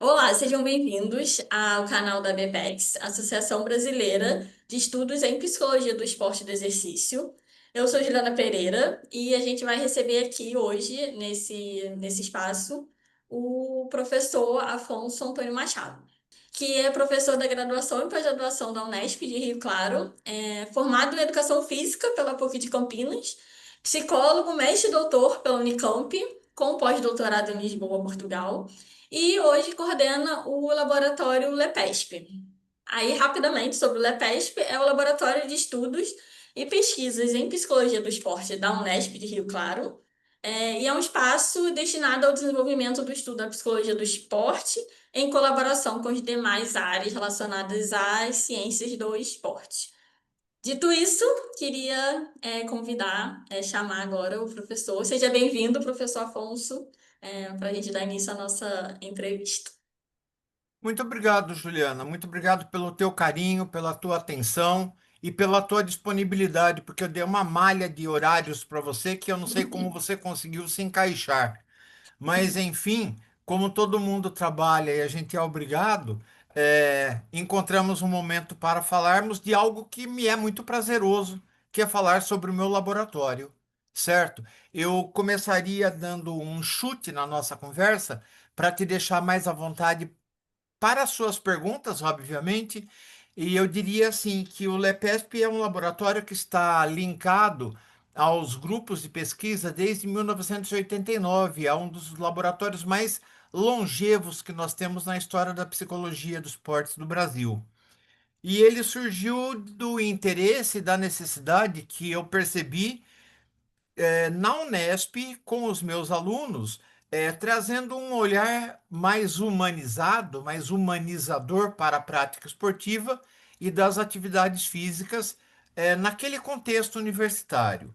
Olá, sejam bem-vindos ao canal da BPEX, Associação Brasileira de Estudos em Psicologia do Esporte e do Exercício. Eu sou Juliana Pereira e a gente vai receber aqui hoje, nesse espaço, o professor Afonso Antônio Machado, que é professor da graduação e pós-graduação da Unesp de Rio Claro, formado em Educação Física pela PUC de Campinas, psicólogo, mestre e doutor pela Unicamp, com pós-doutorado em Lisboa, Portugal, e hoje coordena o laboratório LEPESP. Aí, rapidamente, sobre o LEPESP, é o Laboratório de Estudos e Pesquisas em Psicologia do Esporte da Unesp de Rio Claro, e é um espaço destinado ao desenvolvimento do estudo da psicologia do esporte, em colaboração com as demais áreas relacionadas às ciências do esporte. Dito isso, queria chamar agora o professor. Seja bem-vindo, professor Afonso, para a gente dar início à nossa entrevista. Muito obrigado, Juliana. Muito obrigado pelo teu carinho, pela tua atenção e pela tua disponibilidade, porque eu dei uma malha de horários para você que eu não sei como você conseguiu se encaixar. Mas, enfim, como todo mundo trabalha e a gente é obrigado, encontramos um momento para falarmos de algo que me é muito prazeroso, que é falar sobre o meu laboratório, certo? Eu começaria dando um chute na nossa conversa para te deixar mais à vontade para as suas perguntas, obviamente, e eu diria assim que o LEPESP é um laboratório que está linkado aos grupos de pesquisa desde 1989, é um dos laboratórios mais longevos que nós temos na história da psicologia dos esportes do Brasil. E ele surgiu do interesse e da necessidade que eu percebi na Unesp com os meus alunos, trazendo um olhar mais humanizado, mais humanizador para a prática esportiva e das atividades físicas, naquele contexto universitário.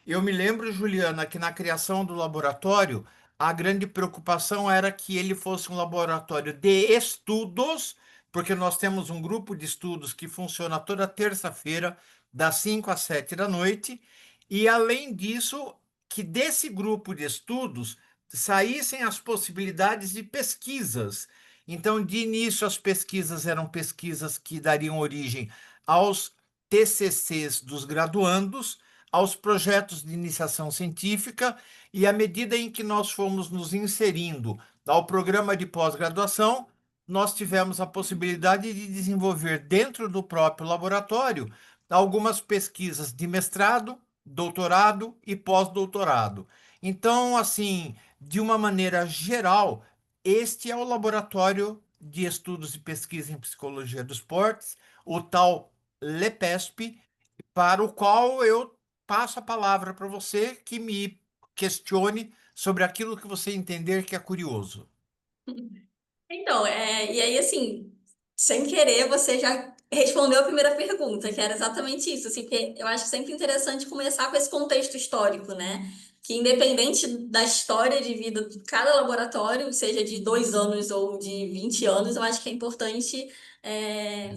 Eu me lembro, Juliana, que na criação do laboratório, a grande preocupação era que ele fosse um laboratório de estudos, porque nós temos um grupo de estudos que funciona toda terça-feira, das 5 às 7 da noite, e além disso, que desse grupo de estudos saíssem as possibilidades de pesquisas. Então, de início, as pesquisas eram pesquisas que dariam origem aos TCCs dos graduandos, aos projetos de iniciação científica, e à medida em que nós fomos nos inserindo ao programa de pós-graduação, nós tivemos a possibilidade de desenvolver dentro do próprio laboratório algumas pesquisas de mestrado, doutorado e pós-doutorado. Então, assim, de uma maneira geral, este é o laboratório de estudos e pesquisa em psicologia dos esportes, o tal LEPESP, para o qual eu passo a palavra para você que me questione sobre aquilo que você entender que é curioso. Então, e aí, assim, sem querer, você já respondeu a primeira pergunta, que era exatamente isso, assim, porque eu acho sempre interessante começar com esse contexto histórico, né? Que independente da história de vida de cada laboratório, seja de 2 anos ou de 20 anos, eu acho que é importante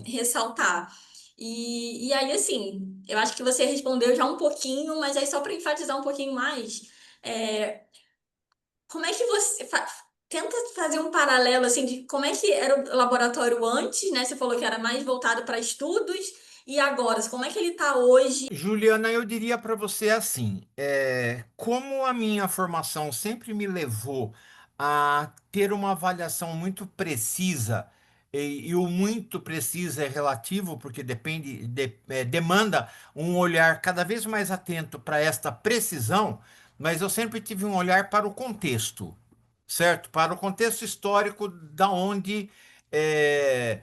ressaltar. E aí, assim, eu acho que você respondeu já um pouquinho, mas aí só para enfatizar um pouquinho mais. é, Como é que tenta fazer um paralelo assim de como é que era o laboratório antes, né? Você falou que era mais voltado para estudos e agora, como é que ele está hoje? Juliana, eu diria para você assim, como a minha formação sempre me levou a ter uma avaliação muito precisa, e o muito precisa é relativo, porque demanda um olhar cada vez mais atento para esta precisão, mas eu sempre tive um olhar para o contexto, certo? Para o contexto histórico da onde eh,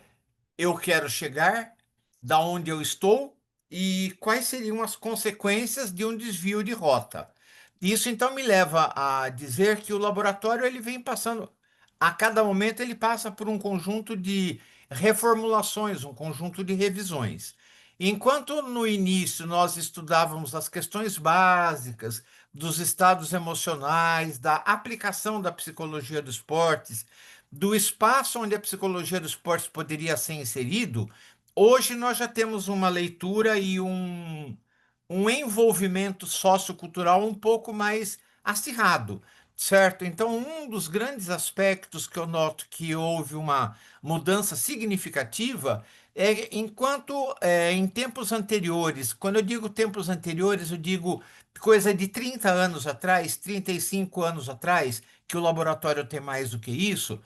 eu quero chegar, da onde eu estou e quais seriam as consequências de um desvio de rota. Isso então me leva a dizer que o laboratório ele vem passando, a cada momento ele passa por um conjunto de reformulações, um conjunto de revisões. Enquanto no início nós estudávamos as questões básicas dos estados emocionais, da aplicação da psicologia dos esportes, do espaço onde a psicologia dos esportes poderia ser inserido, hoje nós já temos uma leitura e um envolvimento sociocultural um pouco mais acirrado. certo? Então, um dos grandes aspectos que eu noto que houve uma mudança significativa é enquanto em tempos anteriores, quando eu digo tempos anteriores, eu digo coisa de 30 anos atrás, 35 anos atrás, que o laboratório tem mais do que isso.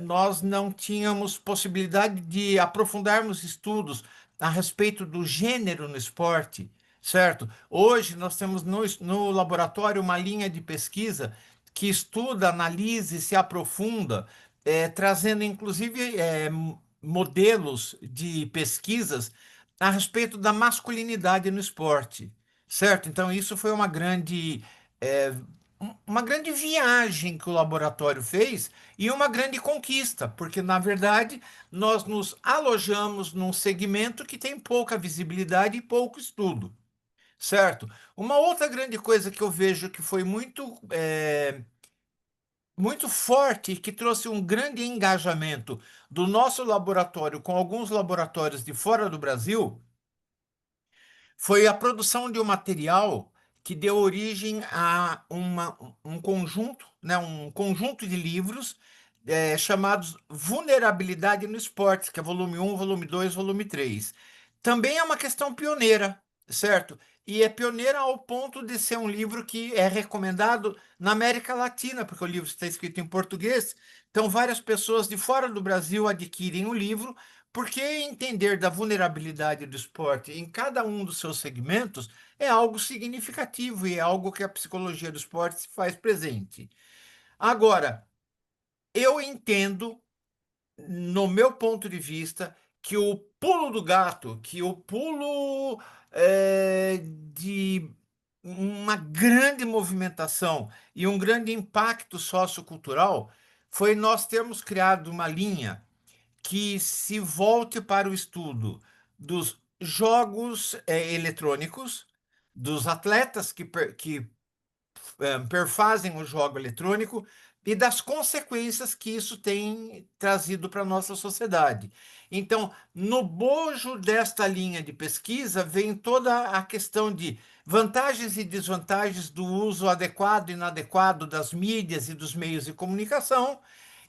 Nós não tínhamos possibilidade de aprofundarmos estudos a respeito do gênero no esporte, certo? Hoje nós temos no laboratório uma linha de pesquisa que estuda, analisa e se aprofunda, trazendo inclusive modelos de pesquisas a respeito da masculinidade no esporte, certo? Então isso foi eh, uma grande viagem que o laboratório fez e uma grande conquista, porque, na verdade, nós nos alojamos num segmento que tem pouca visibilidade e pouco estudo, certo? Uma outra grande coisa que eu vejo que foi muito forte, e que trouxe um grande engajamento do nosso laboratório com alguns laboratórios de fora do Brasil, foi a produção de um material que deu origem a um conjunto, né, um conjunto de livros chamados Vulnerabilidade no Esporte, que é volume um, volume 2, volume 3. Também é uma questão pioneira, certo? E é pioneira ao ponto de ser um livro que é recomendado na América Latina, porque o livro está escrito em português. Então, várias pessoas de fora do Brasil adquirem o livro porque entender da vulnerabilidade do esporte em cada um dos seus segmentos é algo significativo e é algo que a psicologia do esporte se faz presente. Agora, eu entendo, no meu ponto de vista, que o pulo do gato, que o pulo de uma grande movimentação e um grande impacto sociocultural foi nós termos criado uma linha que se volte para o estudo dos jogos eletrônicos, dos atletas que perfazem o jogo eletrônico e das consequências que isso tem trazido para a nossa sociedade. Então, no bojo desta linha de pesquisa vem toda a questão de vantagens e desvantagens do uso adequado e inadequado das mídias e dos meios de comunicação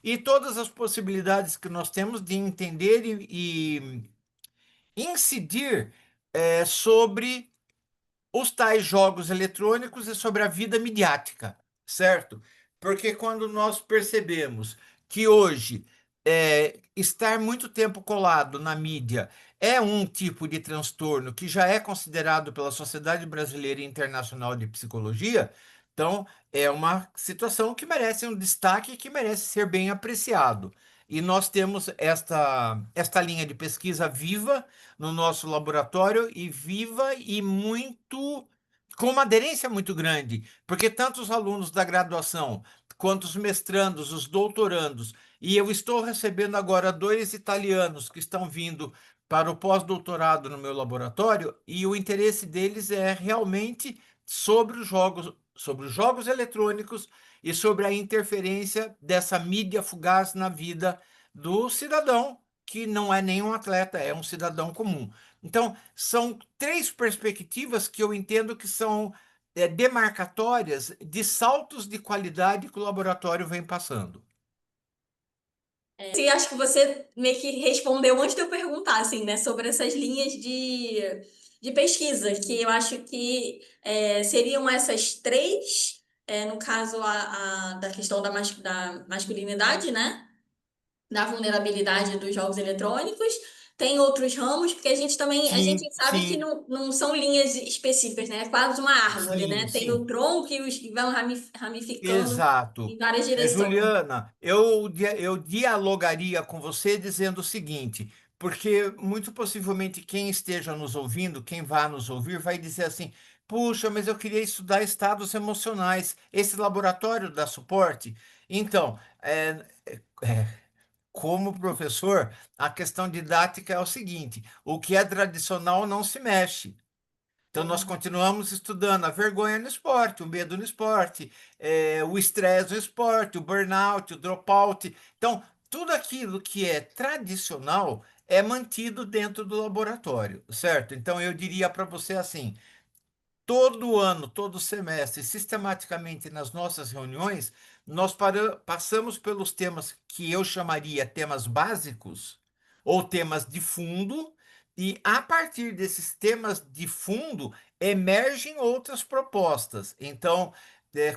e todas as possibilidades que nós temos de entender e incidir sobre os tais jogos eletrônicos e sobre a vida midiática, certo? Porque quando nós percebemos que hoje estar muito tempo colado na mídia é um tipo de transtorno que já é considerado pela Sociedade Brasileira e Internacional de Psicologia, então é uma situação que merece um destaque e que merece ser bem apreciado. E nós temos esta linha de pesquisa viva no nosso laboratório e viva e muito com uma aderência muito grande, porque tanto os alunos da graduação quanto os mestrandos, os doutorandos, e eu estou recebendo agora dois italianos que estão vindo para o pós-doutorado no meu laboratório, e o interesse deles é realmente sobre os jogos eletrônicos e sobre a interferência dessa mídia fugaz na vida do cidadão, que não é nenhum atleta, é um cidadão comum. Então, são três perspectivas que eu entendo que são demarcatórias de saltos de qualidade que o laboratório vem passando. Sim, acho que você meio que respondeu antes de eu perguntar, assim, né, sobre essas linhas de pesquisa, que eu acho que seriam essas três, no caso da questão da masculinidade, né? Da vulnerabilidade dos jogos eletrônicos. Tem outros ramos, porque a Sim, gente sabe que sim, não são linhas específicas, né? É quase uma árvore, né? sim, Tem o sim. tronco e os que vão ramificando em Exato. várias direções. Juliana, eu dialogaria com você dizendo o seguinte, porque muito possivelmente quem esteja nos ouvindo, quem vá nos ouvir, vai dizer assim: puxa, mas eu queria estudar estados emocionais. Esse laboratório dá suporte? Então, como professor, a questão didática é o seguinte: o que é tradicional não se mexe. Então, nós continuamos estudando a vergonha no esporte, o medo no esporte, o estresse no esporte, o burnout, o dropout. Então, tudo aquilo que é tradicional é mantido dentro do laboratório, certo? Então, eu diria para você assim: todo ano, todo semestre, sistematicamente nas nossas reuniões, nós passamos pelos temas que eu chamaria temas básicos ou temas de fundo, e a partir desses temas de fundo emergem outras propostas. Então,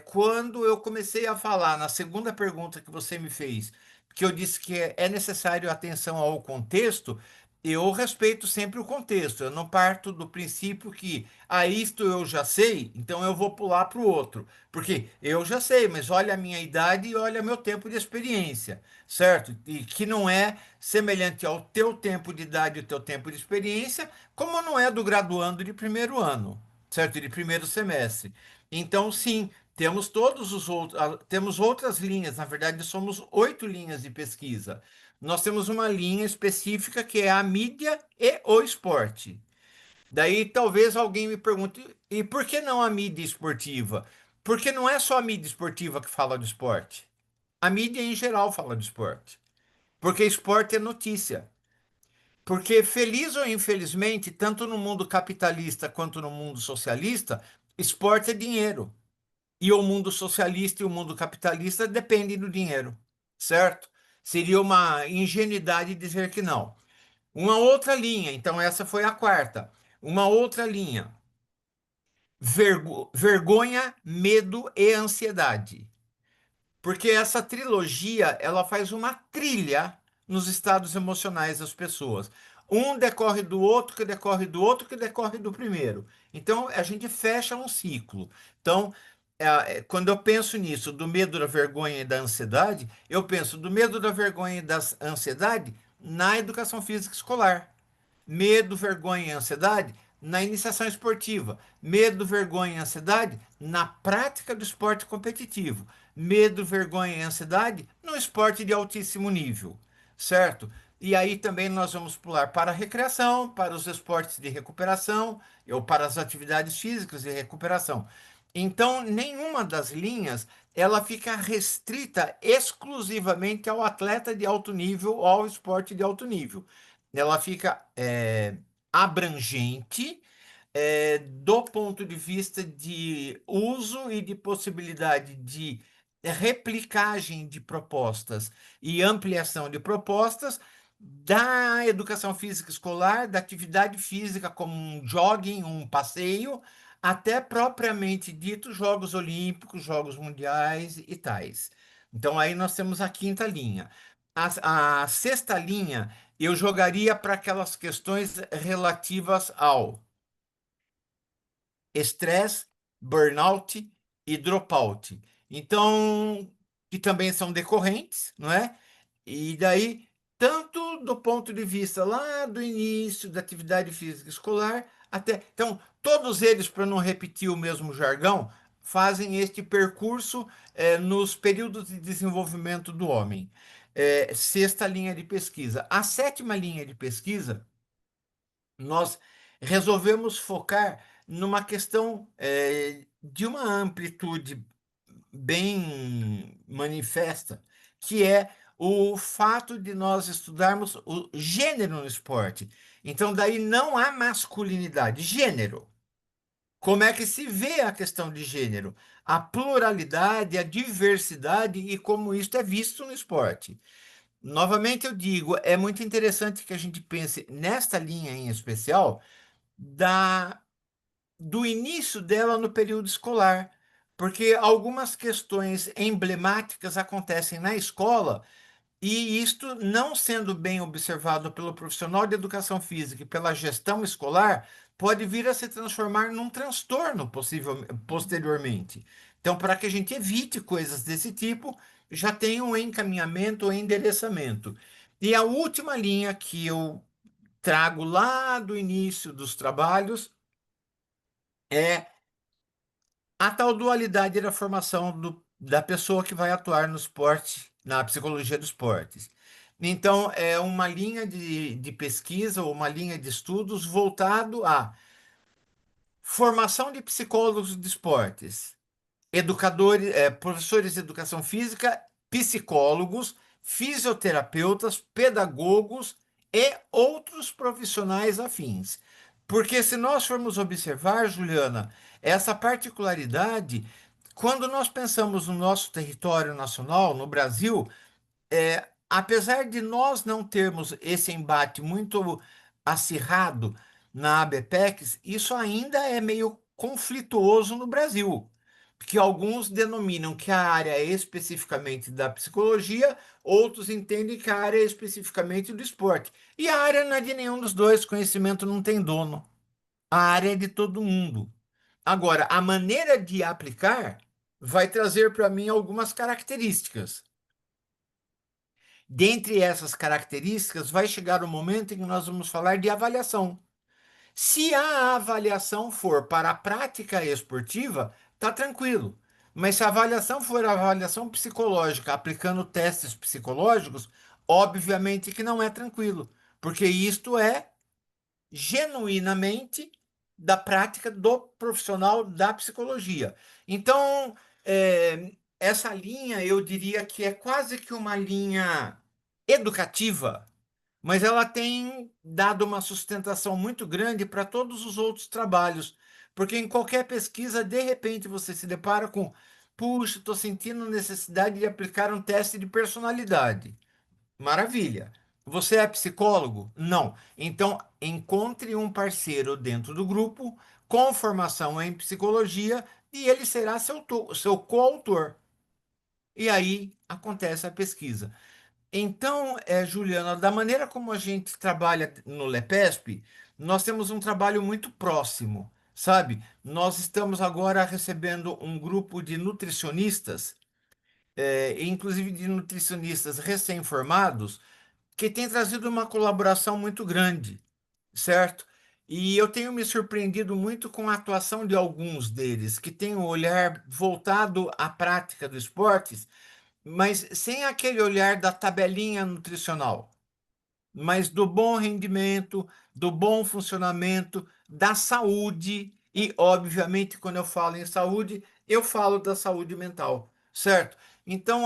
quando eu comecei a falar na segunda pergunta que você me fez, que eu disse que é necessário atenção ao contexto, eu respeito sempre o contexto. Eu não parto do princípio que isto eu já sei, então eu vou pular para o outro. Porque eu já sei, mas olha a minha idade e olha meu tempo de experiência, certo? E que não é semelhante ao teu tempo de idade e o teu tempo de experiência, como não é do graduando de primeiro ano, certo? De primeiro semestre. Então, sim, temos todos os outros, temos outras linhas, na verdade, somos 8 linhas de pesquisa. Nós temos uma linha específica que é a mídia e o esporte. Daí talvez alguém me pergunte, e por que não a mídia esportiva? Porque não é só a mídia esportiva que fala de esporte. A mídia em geral fala de esporte. Porque esporte é notícia. Porque feliz ou infelizmente, tanto no mundo capitalista quanto no mundo socialista, esporte é dinheiro. E o mundo socialista e o mundo capitalista dependem do dinheiro, certo? Seria uma ingenuidade dizer que não. Uma outra linha, então essa foi a quarta. Uma outra linha, vergonha, medo e ansiedade. Porque essa trilogia, ela faz uma trilha nos estados emocionais das pessoas. Um decorre do outro, que decorre do outro, que decorre do primeiro. Então, a gente fecha um ciclo. Então, quando eu penso nisso, do medo, da vergonha e da ansiedade, eu penso do medo, da vergonha e da ansiedade na educação física escolar. Medo, vergonha e ansiedade na iniciação esportiva. Medo, vergonha e ansiedade na prática do esporte competitivo. Medo, vergonha e ansiedade no esporte de altíssimo nível, certo? E aí também nós vamos pular para a recreação, para os esportes de recuperação, ou para as atividades físicas de recuperação. Então, nenhuma das linhas ela fica restrita exclusivamente ao atleta de alto nível ou ao esporte de alto nível. Ela fica abrangente do ponto de vista de uso e de possibilidade de replicagem de propostas e ampliação de propostas da educação física escolar, da atividade física como um jogging, um passeio, até propriamente dito Jogos Olímpicos, Jogos Mundiais e tais. Então aí nós temos a quinta linha. A sexta linha eu jogaria para aquelas questões relativas ao estresse, burnout e dropout. Então, que também são decorrentes, não é? E daí, tanto do ponto de vista lá do início da atividade física escolar, até. Então, todos eles, para não repetir o mesmo jargão, fazem este percurso nos períodos de desenvolvimento do homem. Sexta linha de pesquisa. A sétima linha de pesquisa nós resolvemos focar numa questão de uma amplitude bem manifesta, que é o fato de nós estudarmos o gênero no esporte. Então, daí não há masculinidade, gênero. Como é que se vê a questão de gênero? A pluralidade, a diversidade e como isso é visto no esporte. Novamente eu digo, é muito interessante que a gente pense nesta linha em especial, da, do início dela no período escolar, porque algumas questões emblemáticas acontecem na escola e isto não sendo bem observado pelo profissional de educação física e pela gestão escolar, pode vir a se transformar num transtorno posteriormente. Então, para que a gente evite coisas desse tipo, já tem um encaminhamento, um endereçamento. E a última linha que eu trago lá do início dos trabalhos é a tal dualidade da formação da pessoa que vai atuar no esporte, na psicologia dos esportes. Então, é uma linha de pesquisa ou uma linha de estudos voltado à formação de psicólogos de esportes, educadores, professores de educação física, psicólogos, fisioterapeutas, pedagogos e outros profissionais afins. Porque se nós formos observar, Juliana, essa particularidade, quando nós pensamos no nosso território nacional, no Brasil, apesar de nós não termos esse embate muito acirrado na ABPEX, isso ainda é meio conflituoso no Brasil, porque alguns denominam que a área é especificamente da psicologia, outros entendem que a área é especificamente do esporte. E a área não é de nenhum dos dois, conhecimento não tem dono. A área é de todo mundo. Agora, a maneira de aplicar vai trazer para mim algumas características. Dentre essas características, vai chegar o momento em que nós vamos falar de avaliação. Se a avaliação for para a prática esportiva, tá tranquilo. Mas se a avaliação for a avaliação psicológica, aplicando testes psicológicos, obviamente que não é tranquilo, porque isto é genuinamente da prática do profissional da psicologia. Então, essa linha eu diria que é quase que uma linha educativa, mas ela tem dado uma sustentação muito grande para todos os outros trabalhos, porque em qualquer pesquisa, de repente, você se depara com, puxa, estou sentindo necessidade de aplicar um teste de personalidade. Maravilha. Você é psicólogo? Não. Então, encontre um parceiro dentro do grupo com formação em psicologia e ele será seu coautor. E aí acontece a pesquisa. Então, Juliana, da maneira como a gente trabalha no LEPESP, nós temos um trabalho muito próximo, sabe? Nós estamos agora recebendo um grupo de nutricionistas, inclusive de nutricionistas recém-formados, que tem trazido uma colaboração muito grande, certo? E eu tenho me surpreendido muito com a atuação de alguns deles, que têm um olhar voltado à prática do esportes, mas sem aquele olhar da tabelinha nutricional, mas do bom rendimento, do bom funcionamento, da saúde, e, obviamente, quando eu falo em saúde, eu falo da saúde mental, certo? Então,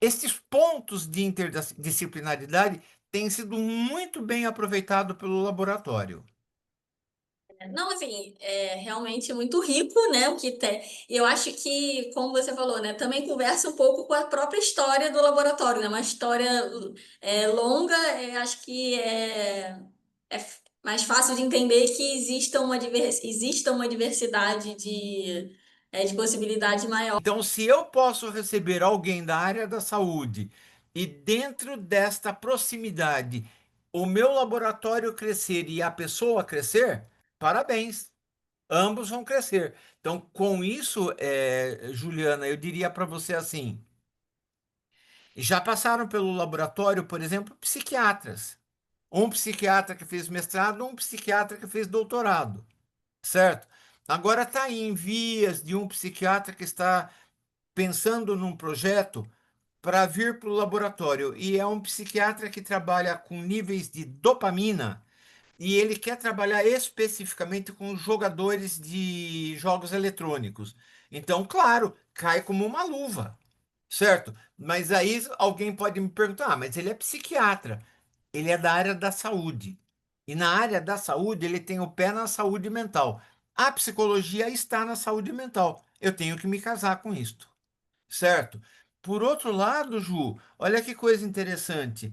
estes pontos de interdisciplinaridade têm sido muito bem aproveitados pelo laboratório. Não, assim, é realmente muito rico, né, o que tem. E eu acho que, como você falou, né, também conversa um pouco com a própria história do laboratório, né, uma história longa, acho que é mais fácil de entender que exista uma diversidade de possibilidade maior. Então, se eu posso receber alguém da área da saúde e dentro desta proximidade o meu laboratório crescer e a pessoa crescer, parabéns, ambos vão crescer. Então, com isso, Juliana, eu diria para você assim: já passaram pelo laboratório, por exemplo, psiquiatras. Um psiquiatra que fez mestrado, um psiquiatra que fez doutorado, certo? Agora está em vias de um psiquiatra que está pensando num projeto para vir para o laboratório. E é um psiquiatra que trabalha com níveis de dopamina e ele quer trabalhar especificamente com jogadores de jogos eletrônicos. Então, claro, cai como uma luva, certo? Mas aí alguém pode me perguntar: mas ele é psiquiatra, ele é da área da saúde. E na área da saúde, ele tem o pé na saúde mental. A psicologia está na saúde mental. Eu tenho que me casar com isto. Certo? Por outro lado, Ju, olha que coisa interessante.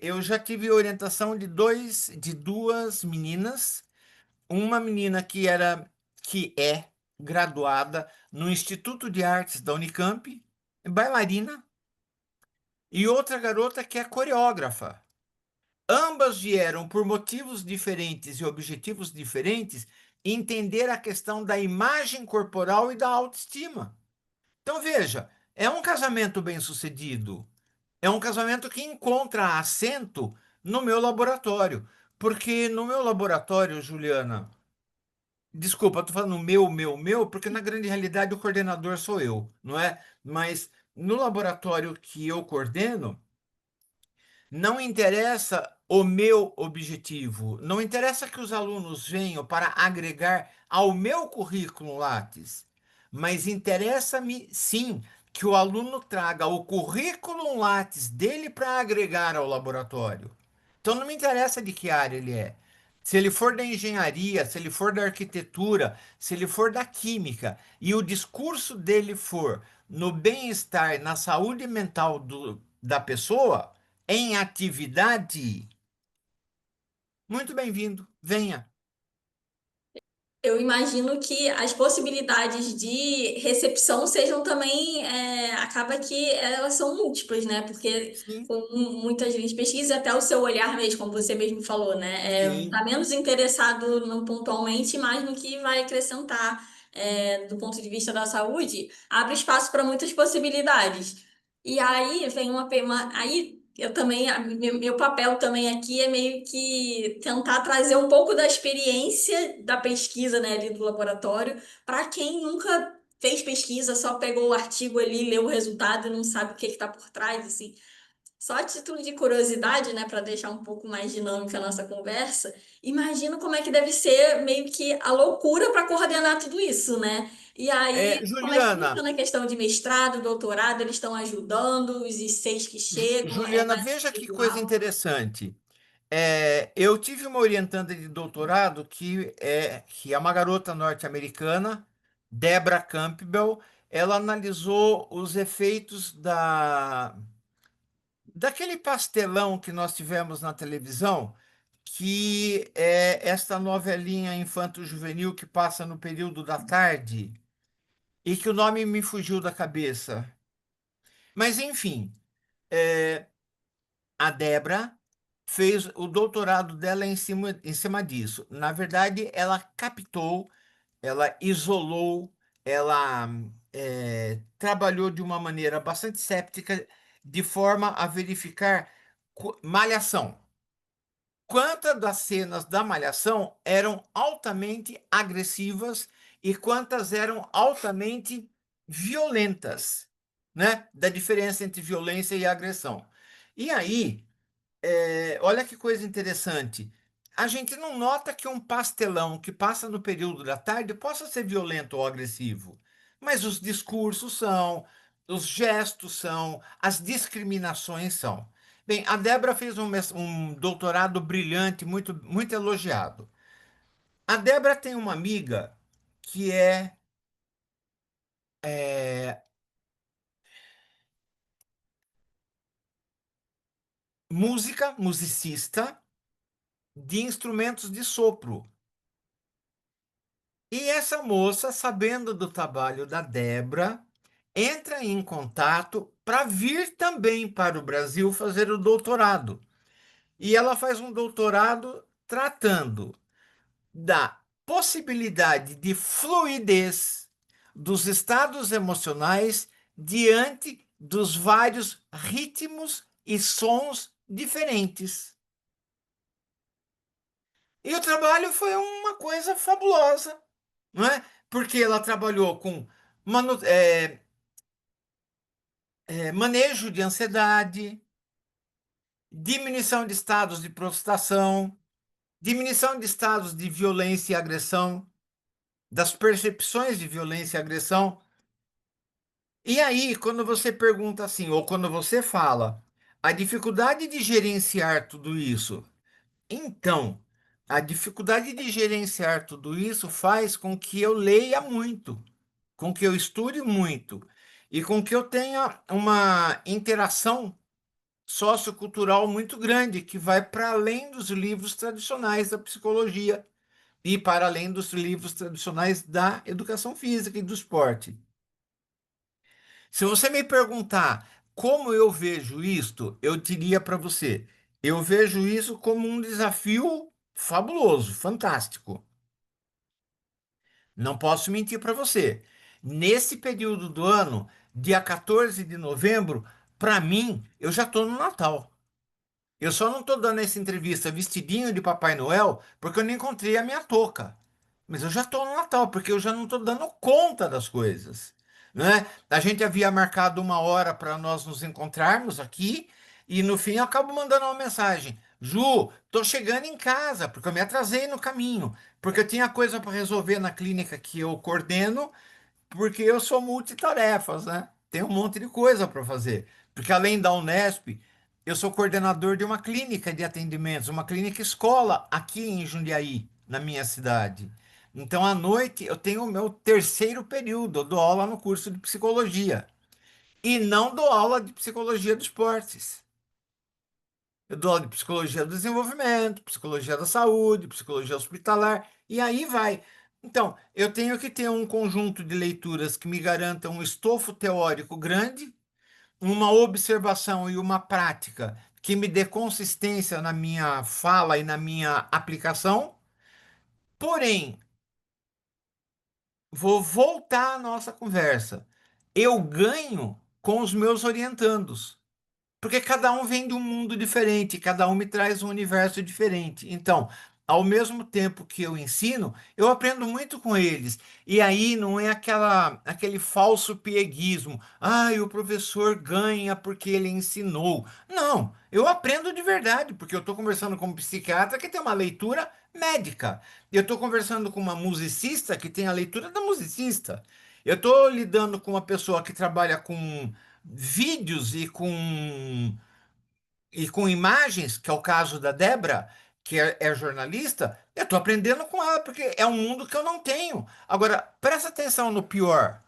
Eu já tive orientação de duas meninas, uma menina que é graduada no Instituto de Artes da Unicamp, bailarina, e outra garota que é coreógrafa. Ambas vieram por motivos diferentes e objetivos diferentes entender a questão da imagem corporal e da autoestima. Então, veja, é um casamento bem-sucedido. É um casamento que encontra assento no meu laboratório. Porque no meu laboratório, Juliana, desculpa, estou falando meu, porque na grande realidade o coordenador sou eu, não é? Mas no laboratório que eu coordeno, não interessa o meu objetivo, não interessa que os alunos venham para agregar ao meu currículo Lattes, mas interessa-me sim que o aluno traga o currículo Lattes dele para agregar ao laboratório. Então não me interessa de que área ele é. Se ele for da engenharia, se ele for da arquitetura, se ele for da química, e o discurso dele for no bem-estar, na saúde mental da pessoa, em atividade, muito bem-vindo, venha. Eu imagino que as possibilidades de recepção sejam também, acaba que elas são múltiplas, né? Porque Sim, com muitas vezes pesquisa, até o seu olhar mesmo, como você mesmo falou, né? sim. Tá menos interessado no pontualmente, mais no que vai acrescentar, do ponto de vista da saúde, abre espaço para muitas possibilidades. E aí vem aí eu também, meu papel também aqui é meio que tentar trazer um pouco da experiência da pesquisa, né, ali do laboratório, para quem nunca fez pesquisa, só pegou o artigo ali, leu o resultado e não sabe o que está por trás, assim. Só a título de curiosidade, né, para deixar um pouco mais dinâmica a nossa conversa, imagino como é que deve ser meio que a loucura para coordenar tudo isso, né? E aí, como é que Juliana, funciona a questão de mestrado, doutorado? Eles estão ajudando os I6 que chegam? É Juliana, mais veja que coisa individual? interessante. Eu tive uma orientanda de doutorado que é uma garota norte-americana, Deborah Campbell. Ela analisou os efeitos daquele pastelão que nós tivemos na televisão, que é esta novelinha infanto-juvenil que passa no período da tarde, e que o nome me fugiu da cabeça. Mas, enfim, a Debra fez o doutorado dela em cima disso. Na verdade, ela captou, ela isolou, ela trabalhou de uma maneira bastante séptica, de forma a verificar malhação. Quantas das cenas da malhação eram altamente agressivas e quantas eram altamente violentas, né? Da diferença entre violência e agressão. E aí, olha que coisa interessante. A gente não nota que um pastelão que passa no período da tarde possa ser violento ou agressivo, mas os discursos são, os gestos são, as discriminações são. Bem, a Débora fez um doutorado brilhante, muito, muito elogiado. A Débora tem uma amiga que é musicista de instrumentos de sopro. E essa moça, sabendo do trabalho da Débora, entra em contato para vir também para o Brasil fazer o doutorado. E ela faz um doutorado tratando da possibilidade de fluidez dos estados emocionais diante dos vários ritmos e sons diferentes. E o trabalho foi uma coisa fabulosa, não é? Porque ela trabalhou com manejo de ansiedade, diminuição de estados de prostração, diminuição de estados de violência e agressão, das percepções de violência e agressão. E aí, quando você pergunta assim, ou quando você fala, a dificuldade de gerenciar tudo isso, então, a dificuldade de gerenciar tudo isso faz com que eu leia muito, com que eu estude muito e com que eu tenha uma interação sociocultural muito grande, que vai para além dos livros tradicionais da psicologia e para além dos livros tradicionais da educação física e do esporte. Se você me perguntar como eu vejo isto, eu diria para você, eu vejo isso como um desafio fabuloso, fantástico. Não posso mentir para você. Nesse período do ano, dia 14 de novembro, para mim, eu já estou no Natal. Eu só não estou dando essa entrevista vestidinho de Papai Noel porque eu não encontrei a minha touca. Mas eu já estou no Natal, porque eu já não estou dando conta das coisas, né? A gente havia marcado uma hora para nós nos encontrarmos aqui e no fim eu acabo mandando uma mensagem. Ju, estou chegando em casa, porque eu me atrasei no caminho, porque eu tinha coisa para resolver na clínica que eu coordeno, porque eu sou multitarefas, né? Tem um monte de coisa para fazer. Porque além da Unesp, eu sou coordenador de uma clínica de atendimentos, uma clínica escola aqui em Jundiaí, na minha cidade. Então, à noite, eu tenho o meu terceiro período, eu dou aula no curso de psicologia. E não dou aula de psicologia dos esportes. Eu dou aula de psicologia do desenvolvimento, psicologia da saúde, psicologia hospitalar, e aí vai. Então, eu tenho que ter um conjunto de leituras que me garantam um estofo teórico grande, uma observação e uma prática que me dê consistência na minha fala e na minha aplicação. Porém, vou voltar à nossa conversa. Eu ganho com os meus orientandos. Porque cada um vem de um mundo diferente, cada um me traz um universo diferente. Então, ao mesmo tempo que eu ensino, eu aprendo muito com eles. E aí não é aquele falso pieguismo. Ah, o professor ganha porque ele ensinou. Não, eu aprendo de verdade, porque eu estou conversando com um psiquiatra que tem uma leitura médica. Eu estou conversando com uma musicista que tem a leitura da musicista. Eu estou lidando com uma pessoa que trabalha com vídeos e com imagens, que é o caso da Débora, que é jornalista, eu estou aprendendo com ela, porque é um mundo que eu não tenho. Agora, presta atenção no pior.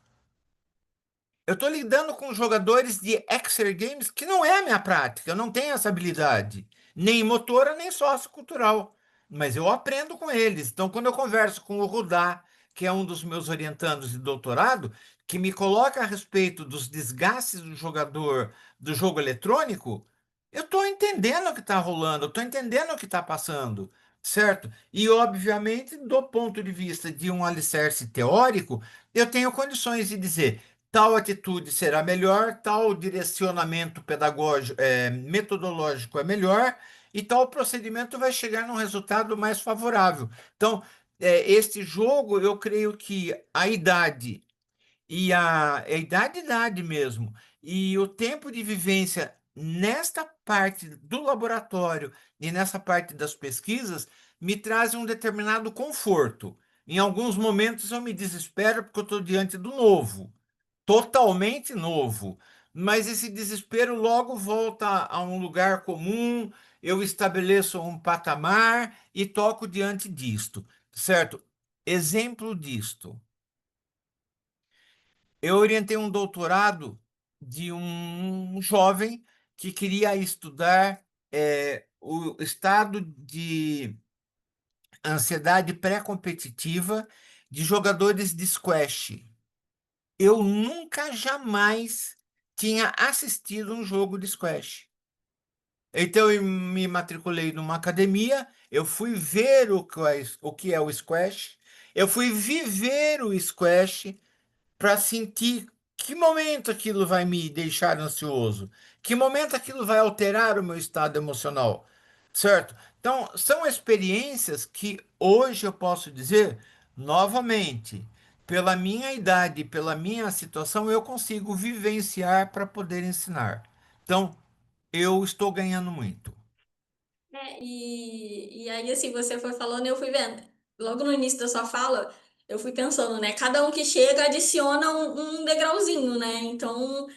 Eu estou lidando com jogadores de Exer Games que não é a minha prática, eu não tenho essa habilidade, nem motora, nem sociocultural, mas eu aprendo com eles. Então, quando eu converso com o Rudá, que é um dos meus orientandos de doutorado, que me coloca a respeito dos desgastes do jogador do jogo eletrônico, eu estou entendendo o que está rolando, eu estou entendendo o que está passando, certo? E, obviamente, do ponto de vista de um alicerce teórico, eu tenho condições de dizer tal atitude será melhor, tal direcionamento pedagógico, metodológico é melhor, e tal procedimento vai chegar num resultado mais favorável. Então, este jogo, eu creio que a idade e idade mesmo, e o tempo de vivência nesta parte do laboratório e nessa parte das pesquisas me trazem um determinado conforto. Em alguns momentos eu me desespero porque eu estou diante do novo, totalmente novo. Mas esse desespero logo volta a um lugar comum, eu estabeleço um patamar e toco diante disto, certo? Exemplo disto. Eu orientei um doutorado de um jovem que queria estudar o estado de ansiedade pré-competitiva de jogadores de squash. Eu nunca jamais tinha assistido um jogo de squash. Então eu me matriculei numa academia, eu fui ver o que é o squash, eu fui viver o squash para sentir que momento aquilo vai me deixar ansioso, que momento aquilo vai alterar o meu estado emocional, certo? Então, são experiências que hoje eu posso dizer, novamente, pela minha idade, pela minha situação, eu consigo vivenciar para poder ensinar. Então, eu estou ganhando muito. E aí, assim, você foi falando e eu fui vendo. Logo no início da sua fala, eu fui pensando, né? Cada um que chega adiciona um degrauzinho, né? Então,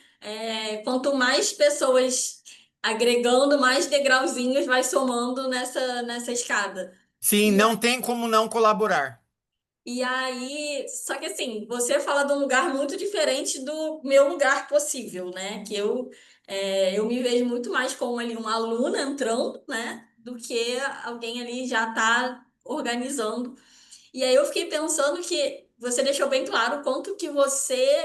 quanto mais pessoas agregando, mais degrauzinhos vai somando nessa escada. Sim, E não tem como não colaborar. e aí, só que assim, você fala de um lugar muito diferente do meu lugar possível, né? Que eu me vejo muito mais como ali uma aluna entrando, né? Do que alguém ali já tá organizando. E aí eu fiquei pensando que você deixou bem claro o quanto que você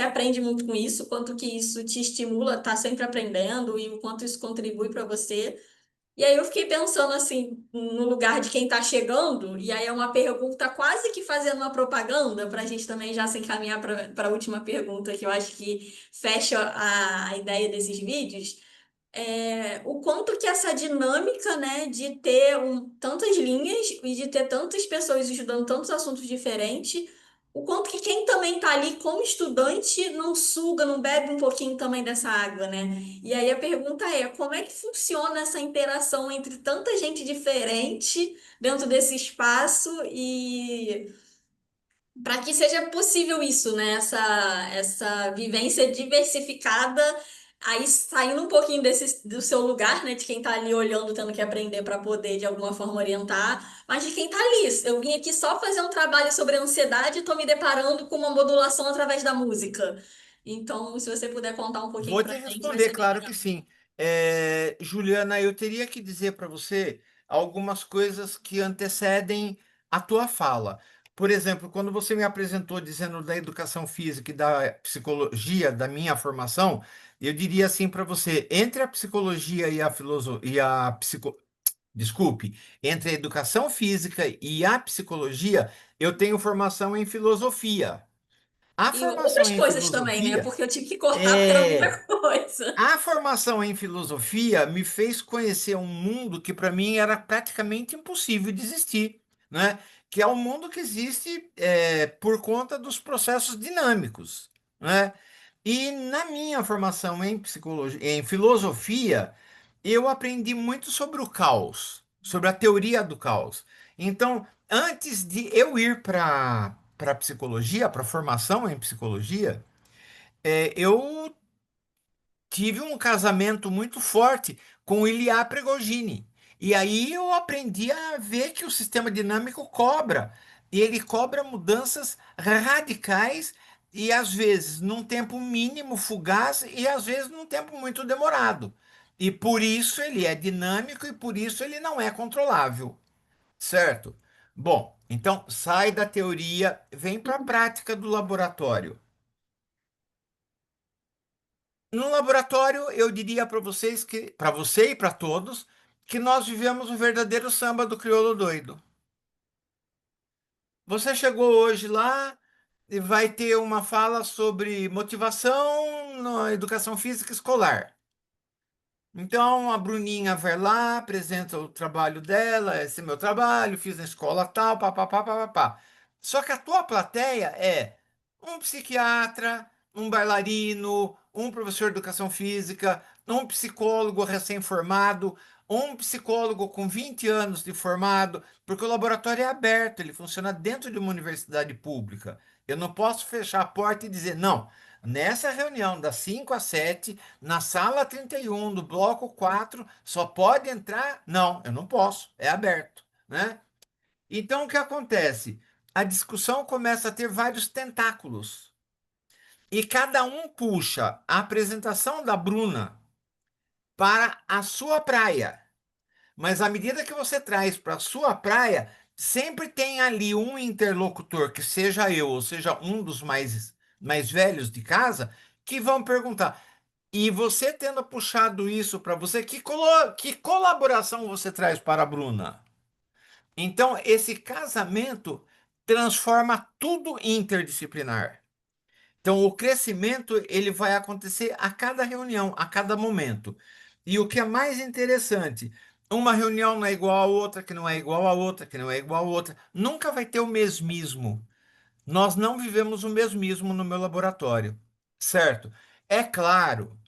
aprende muito com isso, quanto que isso te estimula a estar sempre aprendendo e o quanto isso contribui para você. E aí eu fiquei pensando assim, no lugar de quem está chegando, e aí é uma pergunta quase que fazendo uma propaganda, para a gente também já se encaminhar para a última pergunta, que eu acho que fecha a ideia desses vídeos. O quanto que essa dinâmica, né, de ter tantas linhas e de ter tantas pessoas estudando tantos assuntos diferentes, o quanto que quem também está ali como estudante não suga, não bebe um pouquinho também dessa água, né? E aí a pergunta é, como é que funciona essa interação entre tanta gente diferente dentro desse espaço e para que seja possível isso, né? Essa vivência diversificada Aí saindo um pouquinho do seu lugar, né, de quem tá ali olhando, tendo que aprender para poder de alguma forma orientar, mas de quem tá ali. Eu vim aqui só fazer um trabalho sobre ansiedade e tô me deparando com uma modulação através da música. Então, se você puder contar um pouquinho Vou pra te gente, vai responder, ser bem claro que legal. sim. Juliana, eu teria que dizer para você algumas coisas que antecedem a tua fala. Por exemplo, quando você me apresentou dizendo da educação física e da psicologia da minha formação, eu diria assim para você, entre a psicologia e a desculpe, entre a educação física e a psicologia, eu tenho formação em filosofia. A E formação outras em coisas também, né? filosofia Porque eu tive que cortar porque era é muita coisa. a formação em filosofia me fez conhecer um mundo que para mim era praticamente impossível de existir, né? Que é um mundo que existe por conta dos processos dinâmicos, né? E na minha formação em psicologia, em filosofia, eu aprendi muito sobre o caos, sobre a teoria do caos. Então, antes de eu ir para psicologia, para formação em psicologia, eu tive um casamento muito forte com o Ilya Prigogine. E aí eu aprendi a ver que o sistema dinâmico cobra. E ele cobra mudanças radicais e às vezes num tempo mínimo, fugaz, e às vezes num tempo muito demorado. E por isso ele é dinâmico e por isso ele não é controlável, certo? Bom, então sai da teoria, vem para a prática do laboratório. No laboratório, eu diria para vocês que, para você e para todos, que nós vivemos o verdadeiro samba do crioulo doido. Você chegou hoje lá e vai ter uma fala sobre motivação na educação física escolar. Então a Bruninha vai lá, apresenta o trabalho dela, esse é meu trabalho, fiz na escola tal, papapá, papapá. Só que a tua plateia é um psiquiatra, um bailarino, um professor de educação física, um psicólogo recém-formado, um psicólogo com 20 anos de formado, porque o laboratório é aberto, ele funciona dentro de uma universidade pública. Eu não posso fechar a porta e dizer, não, nessa reunião das 5 às 7 na sala 31 do bloco 4 só pode entrar? Não, eu não posso, é aberto, né? Então o que acontece? A discussão começa a ter vários tentáculos e cada um puxa a apresentação da Bruna para a sua praia. Mas à medida que você traz para a sua praia, sempre tem ali um interlocutor, que seja eu, ou seja, um dos mais velhos de casa, que vão perguntar: e você tendo puxado isso para você, que colaboração você traz para a Bruna? Então, esse casamento transforma tudo em interdisciplinar. Então, o crescimento ele vai acontecer a cada reunião, a cada momento. E o que é mais interessante, uma reunião não é igual a outra, que não é igual a outra, que não é igual a outra. Nunca vai ter o mesmismo. Nós não vivemos o mesmismo no meu laboratório, certo? É claro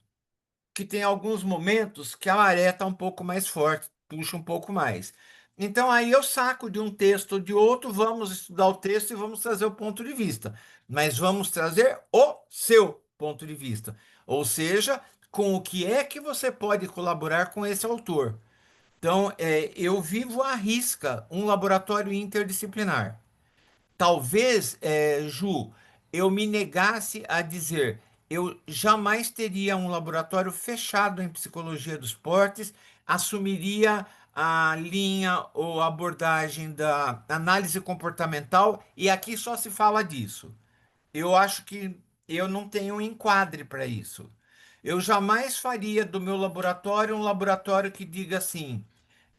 que tem alguns momentos que a maré está um pouco mais forte, puxa um pouco mais. Então aí eu saco de um texto ou de outro, vamos estudar o texto e vamos trazer o ponto de vista. Mas vamos trazer o seu ponto de vista. Ou seja, com o que é que você pode colaborar com esse autor. Então, eu vivo à risca um laboratório interdisciplinar. Talvez, Ju, eu me negasse a dizer, eu jamais teria um laboratório fechado em psicologia dos esportes, assumiria a linha ou abordagem da análise comportamental, e aqui só se fala disso. Eu acho que eu não tenho um enquadre para isso. Eu jamais faria do meu laboratório um laboratório que diga assim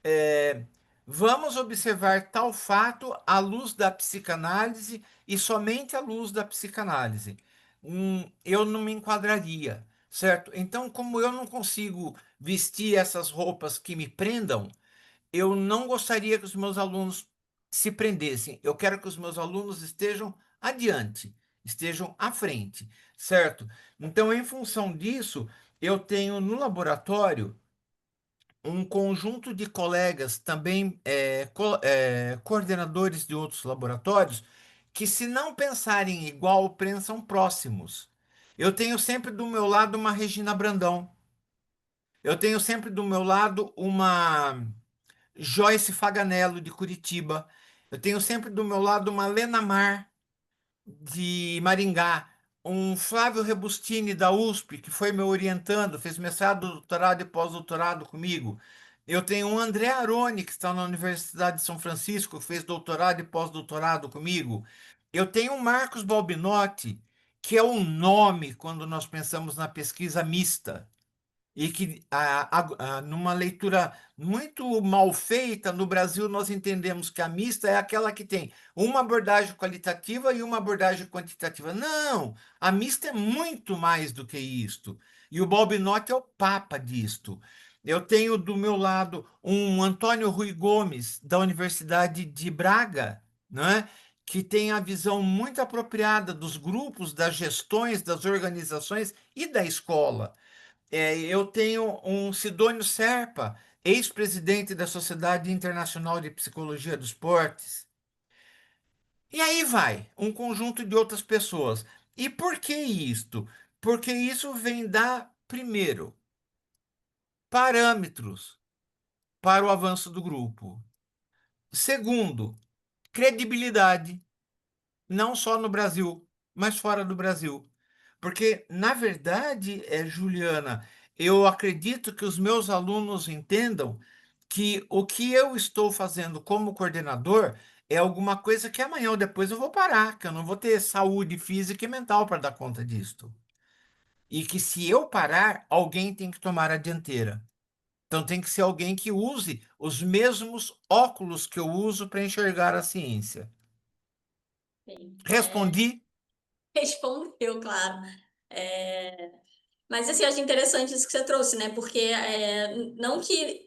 é, vamos observar tal fato à luz da psicanálise e somente à luz da psicanálise. Eu não me enquadraria, certo? Então, como eu não consigo vestir essas roupas que me prendam, eu não gostaria que os meus alunos se prendessem. Eu quero que os meus alunos estejam adiante, estejam à frente, certo? Então, em função disso, eu tenho no laboratório um conjunto de colegas, também coordenadores de outros laboratórios, que, se não pensarem igual, pensam próximos. Eu tenho sempre do meu lado uma Regina Brandão. Eu tenho sempre do meu lado uma Joyce Faganello, de Curitiba. Eu tenho sempre do meu lado uma Lena Mar, de Maringá. Um Flávio Rebustini, da USP, que foi meu orientando, fez mestrado, doutorado e pós-doutorado comigo. Eu tenho um André Aroni, que está na Universidade de São Francisco, que fez doutorado e pós-doutorado comigo. Eu tenho o Marcos Balbinotti, que é um nome quando nós pensamos na pesquisa mista e que numa leitura muito mal feita no Brasil nós entendemos que a mista é aquela que tem uma abordagem qualitativa e uma abordagem quantitativa. Não, a mista é muito mais do que isto. E o Balbinotti é o papa disto. Eu tenho do meu lado um Antônio Rui Gomes, da Universidade de Braga, né? Que tem a visão muito apropriada dos grupos, das gestões, das organizações e da escola. Eu tenho um Sidônio Serpa, ex-presidente da Sociedade Internacional de Psicologia dos Esportes. E aí vai, um conjunto de outras pessoas. E por que isto? Porque isso vem dar, primeiro, parâmetros para o avanço do grupo. Segundo, credibilidade, não só no Brasil, mas fora do Brasil. Porque, na verdade, Juliana, eu acredito que os meus alunos entendam que o que eu estou fazendo como coordenador é alguma coisa que amanhã ou depois eu vou parar, que eu não vou ter saúde física e mental para dar conta disto. E que se eu parar, alguém tem que tomar a dianteira. Então tem que ser alguém que use os mesmos óculos que eu uso para enxergar a ciência. Sim. Respondi? Respondeu, claro. É, mas assim, eu acho interessante isso que você trouxe, né? Porque não que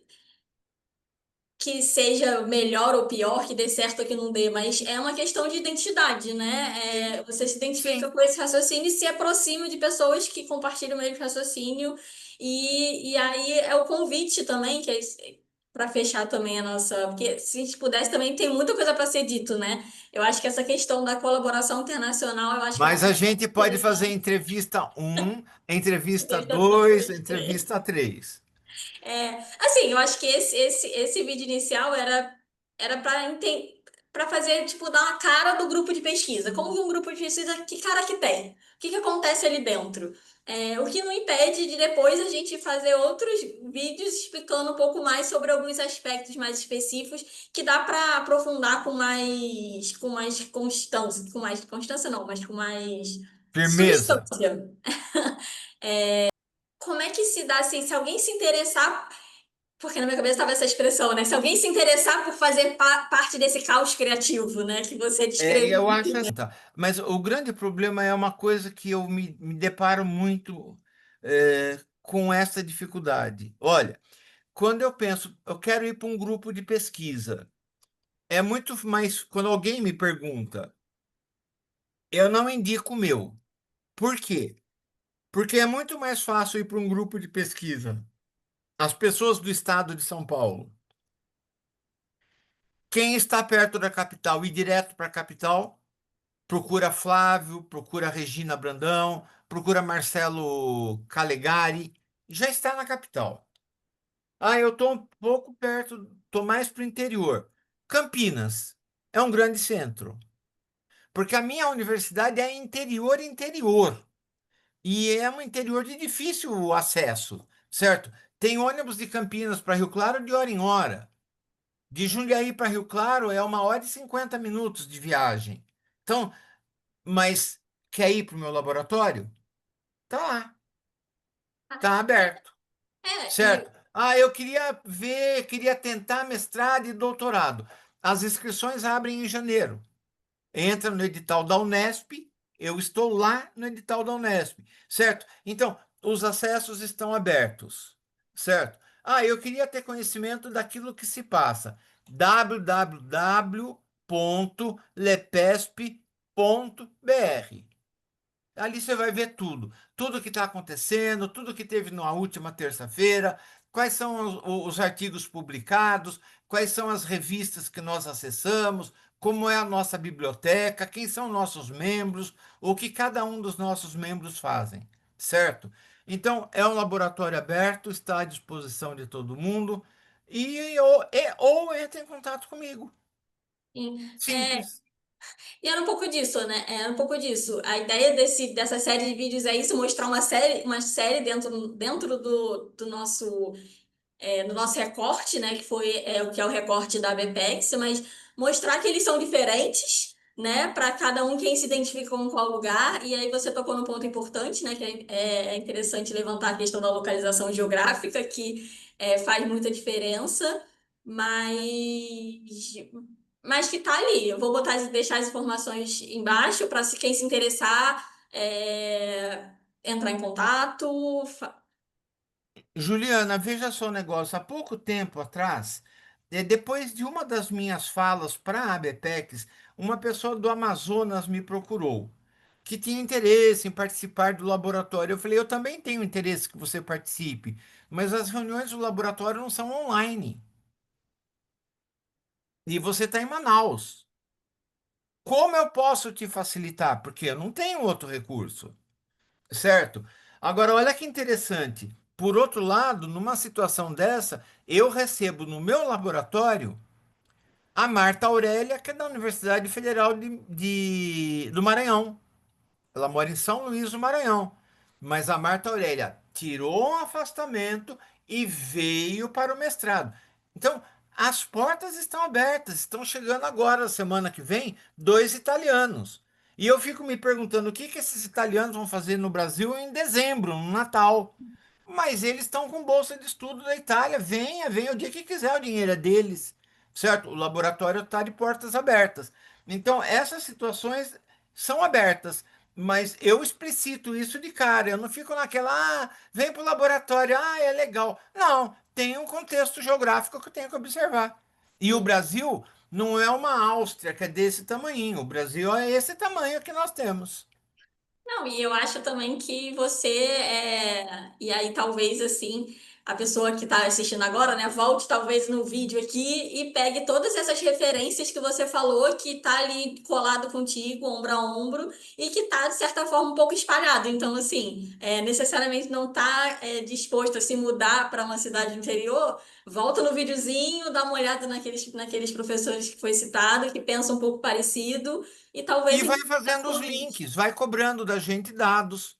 seja melhor ou pior, que dê certo ou que não dê, mas é uma questão de identidade, né? Você se identifica Sim. com esse raciocínio e se aproxima de pessoas que compartilham o mesmo raciocínio. E aí é o convite também, que é para fechar também a nossa. Porque se a gente pudesse também, tem muita coisa para ser dito, né? Eu acho que essa questão da colaboração internacional, eu acho que é uma Mas a coisa gente pode fazer interessante. entrevista um, entrevista Entrevista 2, dois, três. entrevista 3. Assim, eu acho que esse vídeo inicial era para fazer, tipo, dar uma cara do grupo de pesquisa. Como que um grupo de pesquisa, que cara que tem? O que que acontece ali dentro? O que não impede de depois a gente fazer outros vídeos explicando um pouco mais sobre alguns aspectos mais específicos que dá para aprofundar com mais constância, com mais constância não, mas com mais Firmeza. substância. Como é que se dá assim, se alguém se interessar porque na minha cabeça estava essa expressão, né? Se alguém se interessar por fazer parte desse caos criativo, né? Que você Eu descreveu. acho assim, tá. Mas o grande problema é uma coisa que eu me deparo muito com essa dificuldade. Olha, quando eu penso, eu quero ir para um grupo de pesquisa, é muito mais. Quando alguém me pergunta, eu não indico o meu. Por quê? Porque é muito mais fácil ir para um grupo de pesquisa. As pessoas do estado de São Paulo. Quem está perto da capital e direto para a capital, procura Flávio, procura Regina Brandão, procura Marcelo Calegari, já está na capital. Ah, eu estou um pouco perto, estou mais para o interior. Campinas é um grande centro, porque a minha universidade é interior interior e é um interior de difícil acesso, certo? Tem ônibus de Campinas para Rio Claro de hora em hora. De Jundiaí para Rio Claro é 1 hora e 50 minutos de viagem. Então, mas quer ir para o meu laboratório? Tá lá, tá aberto, E certo? Ah, eu queria ver, queria tentar mestrado e doutorado. As inscrições abrem em janeiro. Entra no edital da Unesp, eu estou lá no edital da Unesp, certo? Então, os acessos estão abertos, certo? Ah, eu queria ter conhecimento daquilo que se passa. www.lepesp.br. Ali você vai ver tudo, tudo que está acontecendo, tudo que teve na última terça-feira, quais são os artigos publicados, quais são as revistas que nós acessamos, como é a nossa biblioteca, quem são nossos membros, o que cada um dos nossos membros fazem, certo? Então, é um laboratório aberto, está à disposição de todo mundo ou entre em contato comigo. É, Simples. e era um pouco disso, né? Era um pouco disso. A ideia dessa série de vídeos é isso, mostrar uma série dentro do nosso no nosso recorte, né, que foi o que é o recorte da Abepex, mas mostrar que eles são diferentes, né, para cada um quem se identifica com qual lugar. E aí você tocou num ponto importante, né, que é interessante levantar a questão da localização geográfica, que faz muita diferença, mas que tá ali. Eu vou deixar as informações embaixo para quem se interessar entrar em contato. Juliana, veja só o negócio. Há pouco tempo atrás, depois de uma das minhas falas para a ABPEX, uma pessoa do Amazonas me procurou, que tinha interesse em participar do laboratório. Eu falei, eu também tenho interesse que você participe, mas as reuniões do laboratório não são online. E você está em Manaus. Como eu posso te facilitar? Porque eu não tenho outro recurso. Certo? Agora, olha que interessante. Por outro lado, numa situação dessa, eu recebo no meu laboratório a Marta Aurélia, que é da Universidade Federal do Maranhão. Ela mora em São Luís do Maranhão. Mas a Marta Aurélia tirou um afastamento e veio para o mestrado. Então, as portas estão abertas. Estão chegando agora, semana que vem, dois italianos. E eu fico me perguntando o que que esses italianos vão fazer no Brasil em dezembro, no Natal. Mas eles estão com bolsa de estudo da Itália. Venha, venha o dia que quiser, o dinheiro é deles. Certo? O laboratório está de portas abertas. Então, essas situações são abertas. Mas eu explicito isso de cara. Eu não fico naquela, vem para o laboratório, é legal. Não, tem um contexto geográfico que eu tenho que observar. E o Brasil não é uma Áustria que é desse tamanho. O Brasil é esse tamanho que nós temos. Não, e eu acho também que e aí talvez assim, a pessoa que está assistindo agora, né, volte talvez no vídeo aqui e pegue todas essas referências que você falou, que tá ali colado contigo, ombro a ombro, e que tá, de certa forma, um pouco espalhado. Então, assim, necessariamente não tá disposto a se mudar para uma cidade do interior, volta no videozinho, dá uma olhada naqueles professores que foi citado, que pensam um pouco parecido, e talvez E vai em fazendo os ações. links, vai cobrando da gente dados.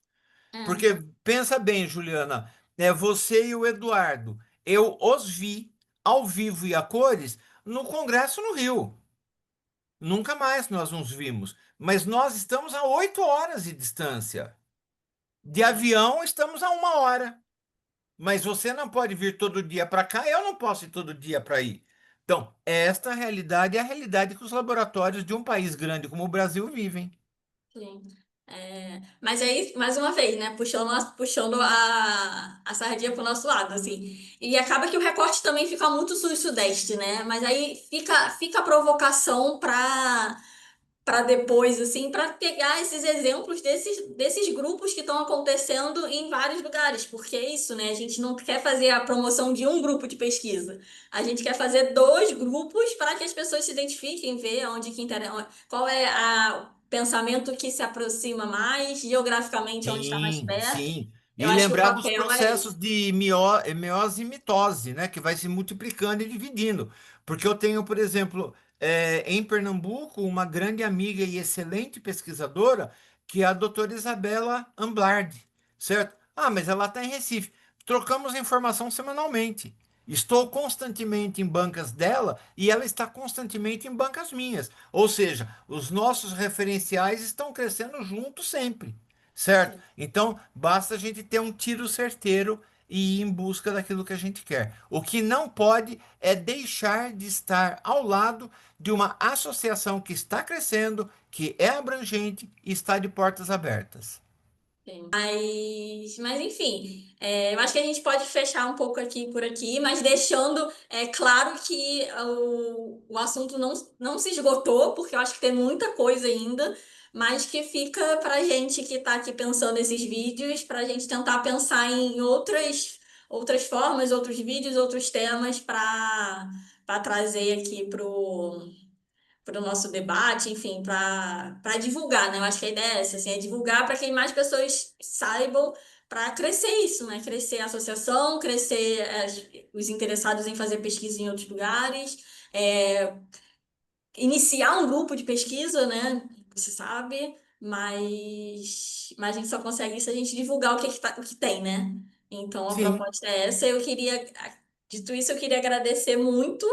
É, Porque pensa bem, Juliana, você e o Eduardo, eu os vi ao vivo e a cores no Congresso no Rio. Nunca mais nós nos vimos. Mas nós estamos a 8 horas de distância. De é, avião, estamos a 1 hora. Mas você não pode vir todo dia para cá, eu não posso ir todo dia para aí. Então, esta realidade é a realidade que os laboratórios de um país grande como o Brasil vivem. sim. Mas aí, mais uma vez, né, puxando a sardinha pro nosso lado, assim. E acaba que o recorte também fica muito sul e sudeste, né? Mas aí fica a provocação para depois, assim, para pegar esses exemplos desses grupos que estão acontecendo em vários lugares, porque é isso, né? A gente não quer fazer a promoção de um grupo de pesquisa, a gente quer fazer dois grupos para que as pessoas se identifiquem, ver onde que interessa, qual é o pensamento que se aproxima mais, geograficamente onde está mais Sim, perto. sim. Eu E acho que o lembrar dos papel é processos esse. de meiose e mitose, né? Que vai se multiplicando e dividindo. Porque eu tenho, por exemplo, em Pernambuco, uma grande amiga e excelente pesquisadora, que é a doutora Isabela Amblard, certo? Ah, mas ela está em Recife. Trocamos informação semanalmente. Estou constantemente em bancas dela e ela está constantemente em bancas minhas. Ou seja, os nossos referenciais estão crescendo juntos sempre. Certo? Então, basta a gente ter um tiro certeiro e ir em busca daquilo que a gente quer. O que não pode é deixar de estar ao lado de uma associação que está crescendo, que é abrangente e está de portas abertas. Sim. Mas enfim, eu acho que a gente pode fechar um pouco aqui por aqui, mas deixando claro que o assunto não se esgotou, porque eu acho que tem muita coisa ainda, mas que fica para gente que está aqui pensando nesses vídeos, para a gente tentar pensar em outras formas, outros vídeos, outros temas para trazer aqui para o nosso debate, enfim, para divulgar, né? Eu acho que a ideia é essa, assim, é divulgar para que mais pessoas saibam para crescer isso, né? Crescer a associação, crescer os interessados em fazer pesquisa em outros lugares, é, iniciar um grupo de pesquisa, né? Você sabe, mas a gente só consegue isso se a gente divulgar o que tem, né? Então a Sim, proposta é essa. Dito isso, eu queria agradecer muito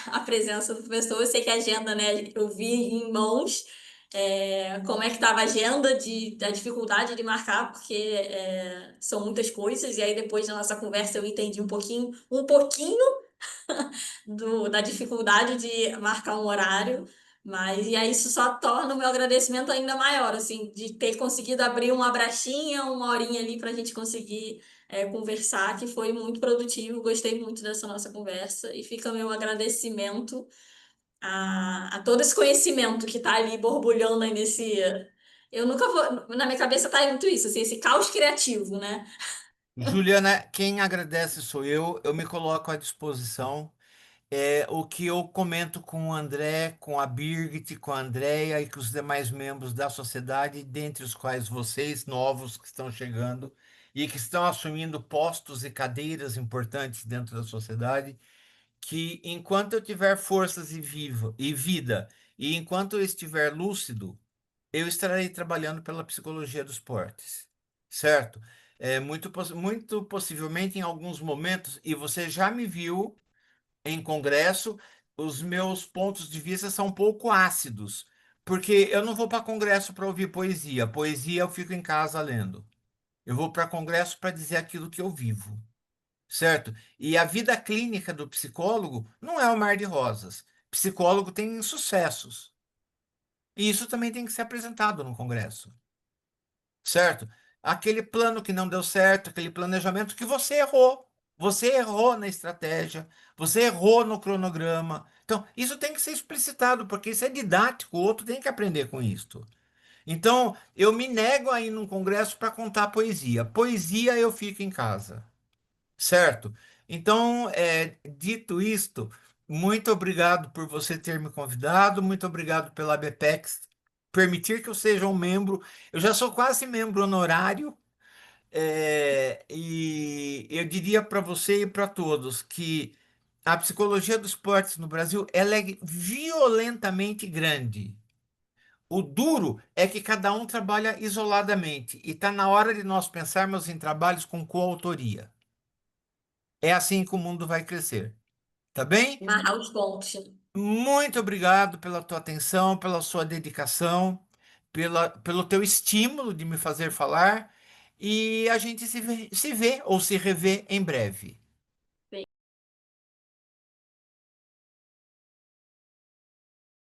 a presença do professor. Eu sei que a agenda, né? Eu vi em mãos. Como é que estava a agenda da dificuldade de marcar, porque são muitas coisas, e aí depois da nossa conversa eu entendi um pouquinho da dificuldade de marcar um horário, mas e aí isso só torna o meu agradecimento ainda maior, assim, de ter conseguido abrir uma brechinha, uma horinha ali para a gente conseguir conversar, que foi muito produtivo, gostei muito dessa nossa conversa, e fica meu agradecimento a todo esse conhecimento que está ali borbulhando aí nesse. Eu nunca vou. Na minha cabeça tá muito isso, assim, esse caos criativo, né? Juliana, quem agradece sou eu. Eu me coloco à disposição. O que eu comento com o André, com a Birgit, com a Andrea e com os demais membros da sociedade, dentre os quais vocês, novos que estão chegando e que estão assumindo postos e cadeiras importantes dentro da sociedade, que enquanto eu tiver forças e vida, e enquanto eu estiver lúcido, eu estarei trabalhando pela psicologia dos esportes, certo? Muito possivelmente em alguns momentos, e você já me viu em congresso, os meus pontos de vista são um pouco ácidos, porque eu não vou para congresso para ouvir poesia. Poesia eu fico em casa lendo. Eu vou para congresso para dizer aquilo que eu vivo, certo? E a vida clínica do psicólogo não é o mar de rosas. Psicólogo tem sucessos. E isso também tem que ser apresentado no congresso, certo? Aquele plano que não deu certo, aquele planejamento que você errou. Você errou na estratégia, você errou no cronograma. Então, isso tem que ser explicitado, porque isso é didático, o outro tem que aprender com isso. Então, eu me nego a ir num congresso para contar poesia. Poesia eu fico em casa, certo? Então, dito isto, muito obrigado por você ter me convidado, muito obrigado pela BPEX permitir que eu seja um membro. Eu já sou quase membro honorário, e eu diria para você e para todos que a psicologia dos esportes no Brasil ela é violentamente grande. O duro é que cada um trabalha isoladamente e está na hora de nós pensarmos em trabalhos com coautoria. É assim que o mundo vai crescer, tá bem? Amarrar os pontos. Muito obrigado pela tua atenção, pela sua dedicação, pelo teu estímulo de me fazer falar. E a gente se vê ou se revê em breve.